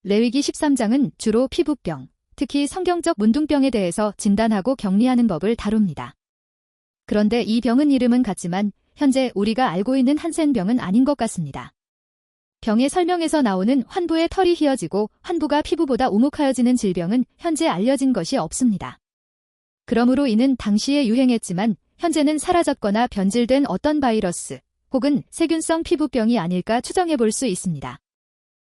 레위기 13장은 주로 피부병, 특히 성경적 문둥병에 대해서 진단하고 격리하는 법을 다룹니다. 그런데 이 병은 이름은 같지만 현재 우리가 알고 있는 한센병은 아닌 것 같습니다. 병의 설명에서 나오는 환부의 털이 휘어지고 환부가 피부보다 우묵하여지는 질병은 현재 알려진 것이 없습니다. 그러므로 이는 당시에 유행했지만 현재는 사라졌거나 변질된 어떤 바이러스 혹은 세균성 피부병이 아닐까 추정해 볼 수 있습니다.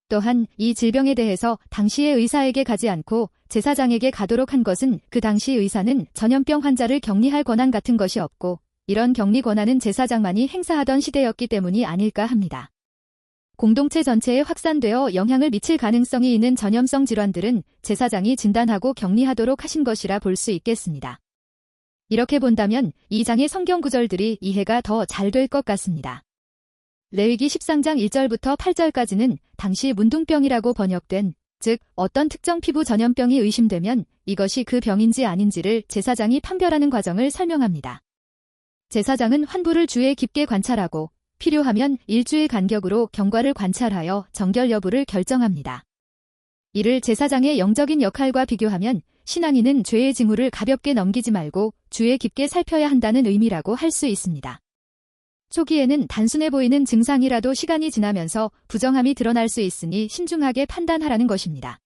또한 이 질병에 대해서 당시의 의사에게 가지 않고 제사장에게 가도록 한 것은 그 당시 의사는 전염병 환자를 격리할 권한 같은 것이 없고 이런 격리 권한은 제사장만이 행사하던 시대였기 때문이 아닐까 합니다. 공동체 전체에 확산되어 영향을 미칠 가능성이 있는 전염성 질환들은 제사장이 진단하고 격리하도록 하신 것이라 볼 수 있겠습니다. 이렇게 본다면 이 장의 성경 구절들이 이해가 더 잘 될 것 같습니다. 레위기 13장 1절부터 8절까지는 당시 문둥병이라고 번역된, 즉 어떤 특정 피부 전염병이 의심되면 이것이 그 병인지 아닌지를 제사장이 판별하는 과정을 설명합니다. 제사장은 환부를 주에 깊게 관찰하고 필요하면 일주일 간격으로 경과를 관찰하여 정결 여부를 결정합니다. 이를 제사장의 영적인 역할과 비교하면 신앙인은 죄의 징후를 가볍게 넘기지 말고 주에 깊게 살펴야 한다는 의미라고 할 수 있습니다. 초기에는 단순해 보이는 증상이라도 시간이 지나면서 부정함이 드러날 수 있으니 신중하게 판단하라는 것입니다.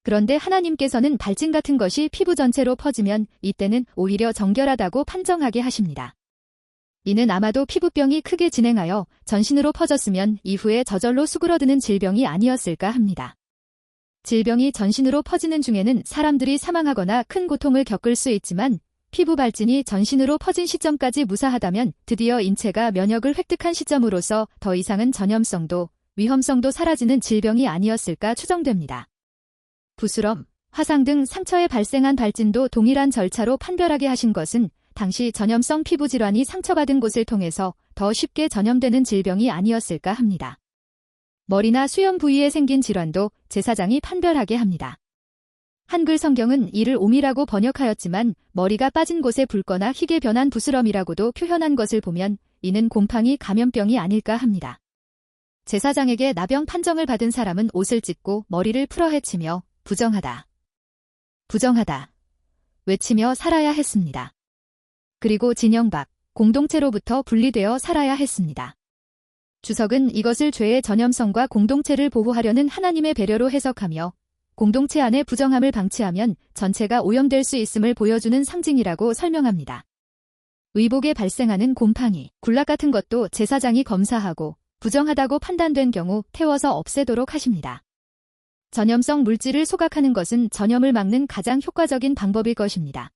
그런데 하나님께서는 발진 같은 것이 피부 전체로 퍼지면 이때는 오히려 정결하다고 판정하게 하십니다. 이는 아마도 피부병이 크게 진행하여 전신으로 퍼졌으면 이후에 저절로 수그러드는 질병이 아니었을까 합니다. 질병이 전신으로 퍼지는 중에는 사람들이 사망하거나 큰 고통을 겪을 수 있지만 피부 발진이 전신으로 퍼진 시점까지 무사하다면 드디어 인체가 면역을 획득한 시점으로서 더 이상은 전염성도 위험성도 사라지는 질병이 아니었을까 추정됩니다. 부스럼, 화상 등 상처에 발생한 발진도 동일한 절차로 판별하게 하신 것은 당시 전염성 피부 질환이 상처받은 곳을 통해서 더 쉽게 전염되는 질병이 아니었을까 합니다. 머리나 수염 부위에 생긴 질환도 제사장이 판별하게 합니다. 한글 성경은 이를 옴이라고 번역하였지만 머리가 빠진 곳에 붉거나 희게 변한 부스럼이라고도 표현한 것을 보면 이는 곰팡이 감염병이 아닐까 합니다. 제사장에게 나병 판정을 받은 사람은 옷을 찢고 머리를 풀어 헤치며 부정하다, 부정하다 외치며 살아야 했습니다. 그리고 진영 밖, 공동체로부터 분리되어 살아야 했습니다. 주석은 이것을 죄의 전염성과 공동체를 보호하려는 하나님의 배려로 해석하며 공동체 안의 부정함을 방치하면 전체가 오염될 수 있음을 보여주는 상징이라고 설명합니다. 의복에 발생하는 곰팡이, 군락 같은 것도 제사장이 검사하고 부정하다고 판단된 경우 태워서 없애도록 하십니다. 전염성 물질을 소각하는 것은 전염을 막는 가장 효과적인 방법일 것입니다.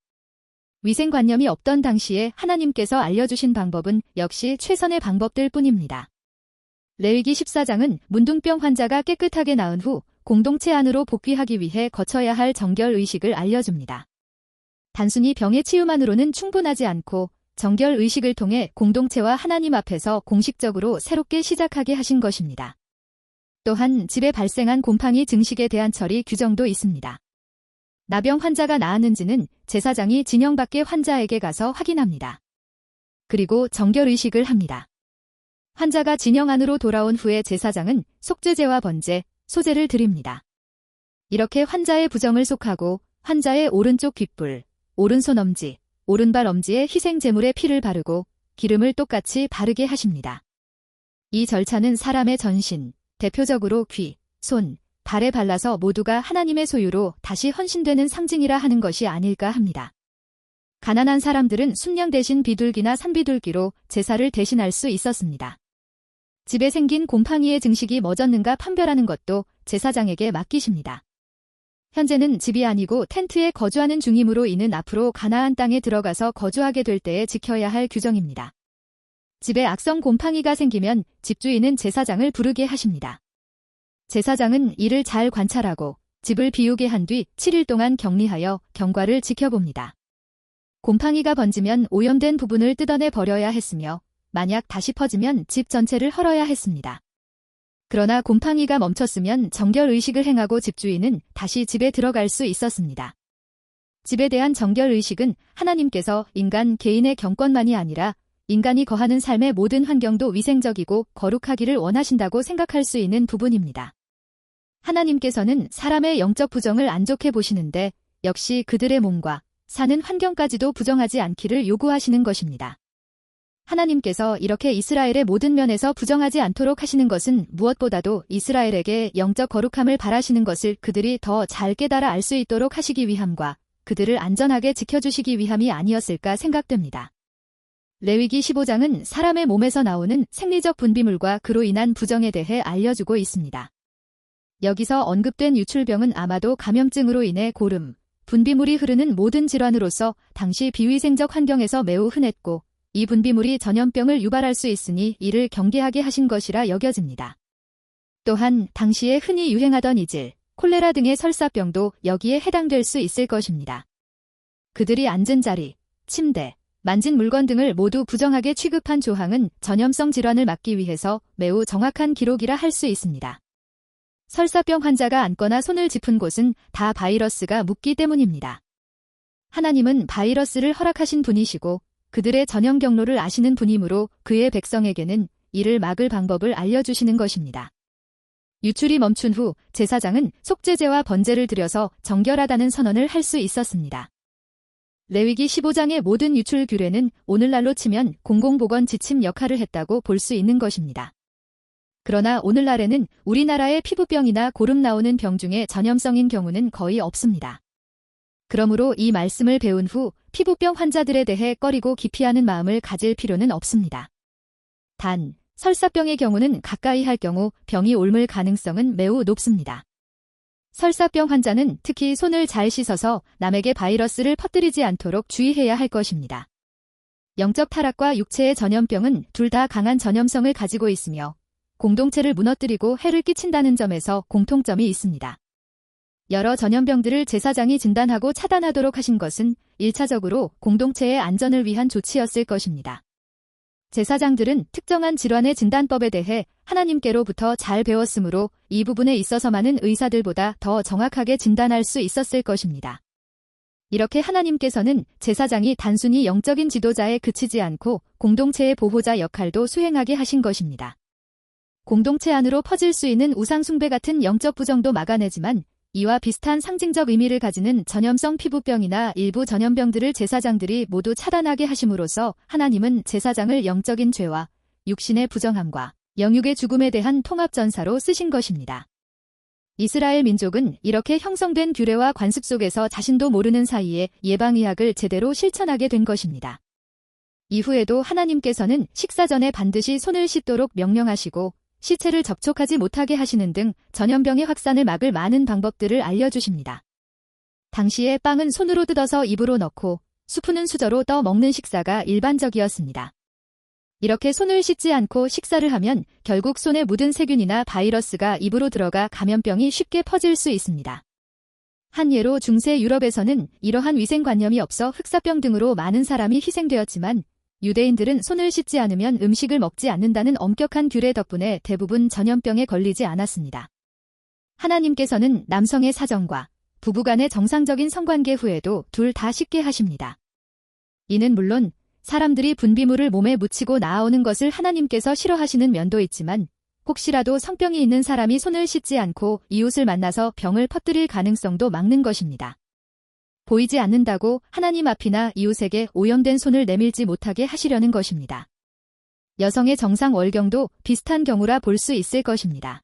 위생관념이 없던 당시에 하나님께서 알려주신 방법은 역시 최선의 방법들 뿐입니다. 레위기 14장은 문둥병 환자가 깨끗하게 나은 후 공동체 안으로 복귀하기 위해 거쳐야 할 정결 의식을 알려줍니다. 단순히 병의 치유만으로는 충분하지 않고 정결 의식을 통해 공동체와 하나님 앞에서 공식적으로 새롭게 시작하게 하신 것입니다. 또한 집에 발생한 곰팡이 증식에 대한 처리 규정도 있습니다. 나병 환자가 나았는지는 제사장이 진영 밖의 환자에게 가서 확인합니다. 그리고 정결 의식을 합니다. 환자가 진영 안으로 돌아온 후에 제사장은 속죄제와 번제, 소제를 드립니다. 이렇게 환자의 부정을 속하고 환자의 오른쪽 귓불, 오른손 엄지, 오른발 엄지에 희생 제물의 피를 바르고 기름을 똑같이 바르게 하십니다. 이 절차는 사람의 전신, 대표적으로 귀, 손, 발에 발라서 모두가 하나님의 소유로 다시 헌신되는 상징이라 하는 것이 아닐까 합니다. 가난한 사람들은 순양 대신 비둘기나 산비둘기로 제사를 대신할 수 있었습니다. 집에 생긴 곰팡이의 증식이 멎었는가 판별하는 것도 제사장에게 맡기십니다. 현재는 집이 아니고 텐트에 거주하는 중이므로 이는 앞으로 가나안 땅에 들어가서 거주하게 될 때에 지켜야 할 규정입니다. 집에 악성 곰팡이가 생기면 집주인은 제사장을 부르게 하십니다. 제사장은 이를 잘 관찰하고 집을 비우게 한 뒤 7일 동안 격리하여 경과를 지켜봅니다. 곰팡이가 번지면 오염된 부분을 뜯어내 버려야 했으며 만약 다시 퍼지면 집 전체를 헐어야 했습니다. 그러나 곰팡이가 멈췄으면 정결 의식을 행하고 집주인은 다시 집에 들어갈 수 있었습니다. 집에 대한 정결 의식은 하나님께서 인간 개인의 경건만이 아니라 인간이 거하는 삶의 모든 환경도 위생적이고 거룩하기를 원하신다고 생각할 수 있는 부분입니다. 하나님께서는 사람의 영적 부정을 안 좋게 보시는데 역시 그들의 몸과 사는 환경까지도 부정하지 않기를 요구하시는 것입니다. 하나님께서 이렇게 이스라엘의 모든 면에서 부정하지 않도록 하시는 것은 무엇보다도 이스라엘에게 영적 거룩함을 바라시는 것을 그들이 더 잘 깨달아 알 수 있도록 하시기 위함과 그들을 안전하게 지켜주시기 위함이 아니었을까 생각됩니다. 레위기 15장은 사람의 몸에서 나오는 생리적 분비물과 그로 인한 부정에 대해 알려주고 있습니다. 여기서 언급된 유출병은 아마도 감염증으로 인해 고름, 분비물이 흐르는 모든 질환으로서 당시 비위생적 환경에서 매우 흔했고 이 분비물이 전염병을 유발할 수 있으니 이를 경계하게 하신 것이라 여겨집니다. 또한 당시에 흔히 유행하던 이질, 콜레라 등의 설사병도 여기에 해당될 수 있을 것입니다. 그들이 앉은 자리, 침대, 만진 물건 등을 모두 부정하게 취급한 조항은 전염성 질환을 막기 위해서 매우 정확한 기록이라 할 수 있습니다. 설사병 환자가 앉거나 손을 짚은 곳은 다 바이러스가 묻기 때문입니다. 하나님은 바이러스를 허락하신 분이시고 그들의 전염 경로를 아시는 분이므로 그의 백성에게는 이를 막을 방법을 알려주시는 것입니다. 유출이 멈춘 후 제사장은 속죄제와 번제를 드려서 정결하다는 선언을 할 수 있었습니다. 레위기 15장의 모든 유출 규례는 오늘날로 치면 공공보건 지침 역할을 했다고 볼 수 있는 것입니다. 그러나 오늘날에는 우리나라의 피부병이나 고름 나오는 병 중에 전염성인 경우는 거의 없습니다. 그러므로 이 말씀을 배운 후 피부병 환자들에 대해 꺼리고 기피하는 마음을 가질 필요는 없습니다. 단, 설사병의 경우는 가까이 할 경우 병이 옮을 가능성은 매우 높습니다. 설사병 환자는 특히 손을 잘 씻어서 남에게 바이러스를 퍼뜨리지 않도록 주의해야 할 것입니다. 영적 타락과 육체의 전염병은 둘 다 강한 전염성을 가지고 있으며 공동체를 무너뜨리고 해를 끼친다는 점에서 공통점이 있습니다. 여러 전염병들을 제사장이 진단하고 차단하도록 하신 것은 1차적으로 공동체의 안전을 위한 조치였을 것입니다. 제사장들은 특정한 질환의 진단법에 대해 하나님께로부터 잘 배웠으므로 이 부분에 있어서 많은 의사들보다 더 정확하게 진단할 수 있었을 것입니다. 이렇게 하나님께서는 제사장이 단순히 영적인 지도자에 그치지 않고 공동체의 보호자 역할도 수행하게 하신 것입니다. 공동체 안으로 퍼질 수 있는 우상 숭배 같은 영적 부정도 막아내지만 이와 비슷한 상징적 의미를 가지는 전염성 피부병이나 일부 전염병들을 제사장들이 모두 차단하게 하심으로써 하나님은 제사장을 영적인 죄와 육신의 부정함과 영육의 죽음에 대한 통합전사로 쓰신 것입니다. 이스라엘 민족은 이렇게 형성된 규례와 관습 속에서 자신도 모르는 사이에 예방의학을 제대로 실천하게 된 것입니다. 이후에도 하나님께서는 식사 전에 반드시 손을 씻도록 명령하시고 시체를 접촉하지 못하게 하시는 등 전염병의 확산을 막을 많은 방법들을 알려주십니다. 당시에 빵은 손으로 뜯어서 입으로 넣고 수프는 수저로 떠 먹는 식사가 일반적이었습니다. 이렇게 손을 씻지 않고 식사를 하면 결국 손에 묻은 세균이나 바이러스가 입으로 들어가 감염병이 쉽게 퍼질 수 있습니다. 한 예로 중세 유럽에서는 이러한 위생관념이 없어 흑사병 등으로 많은 사람이 희생되었지만 유대인들은 손을 씻지 않으면 음식을 먹지 않는다는 엄격한 규례 덕분에 대부분 전염병에 걸리지 않았습니다. 하나님께서는 남성의 사정과 부부간의 정상적인 성관계 후에도 둘 다 씻게 하십니다. 이는 물론 사람들이 분비물을 몸에 묻히고 나아오는 것을 하나님께서 싫어하시는 면도 있지만 혹시라도 성병이 있는 사람이 손을 씻지 않고 이웃을 만나서 병을 퍼뜨릴 가능성도 막는 것입니다. 보이지 않는다고 하나님 앞이나 이웃에게 오염된 손을 내밀지 못하게 하시려는 것입니다. 여성의 정상 월경도 비슷한 경우라 볼 수 있을 것입니다.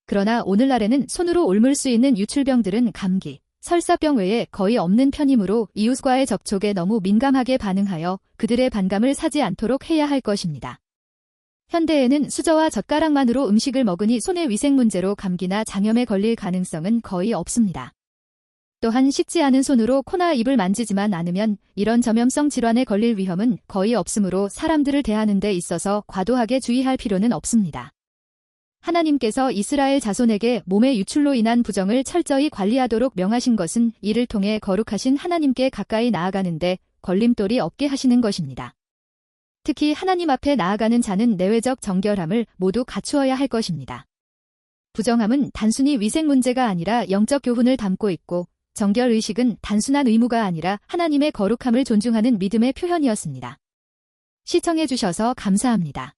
그러나 오늘날에는 손으로 옮을 수 있는 유출병들은 감기, 설사병 외에 거의 없는 편이므로 이웃과의 접촉에 너무 민감하게 반응하여 그들의 반감을 사지 않도록 해야 할 것입니다. 현대에는 수저와 젓가락만으로 음식을 먹으니 손의 위생 문제로 감기나 장염에 걸릴 가능성은 거의 없습니다. 또한 씻지 않은 손으로 코나 입을 만지지만 않으면 이런 전염성 질환에 걸릴 위험은 거의 없으므로 사람들을 대하는 데 있어서 과도하게 주의할 필요는 없습니다. 하나님께서 이스라엘 자손에게 몸의 유출로 인한 부정을 철저히 관리하도록 명하신 것은 이를 통해 거룩하신 하나님께 가까이 나아가는데 걸림돌이 없게 하시는 것입니다. 특히 하나님 앞에 나아가는 자는 내외적 정결함을 모두 갖추어야 할 것입니다. 부정함은 단순히 위생 문제가 아니라 영적 교훈을 담고 있고 정결의식은 단순한 의무가 아니라 하나님의 거룩함을 존중하는 믿음의 표현이었습니다. 시청해주셔서 감사합니다.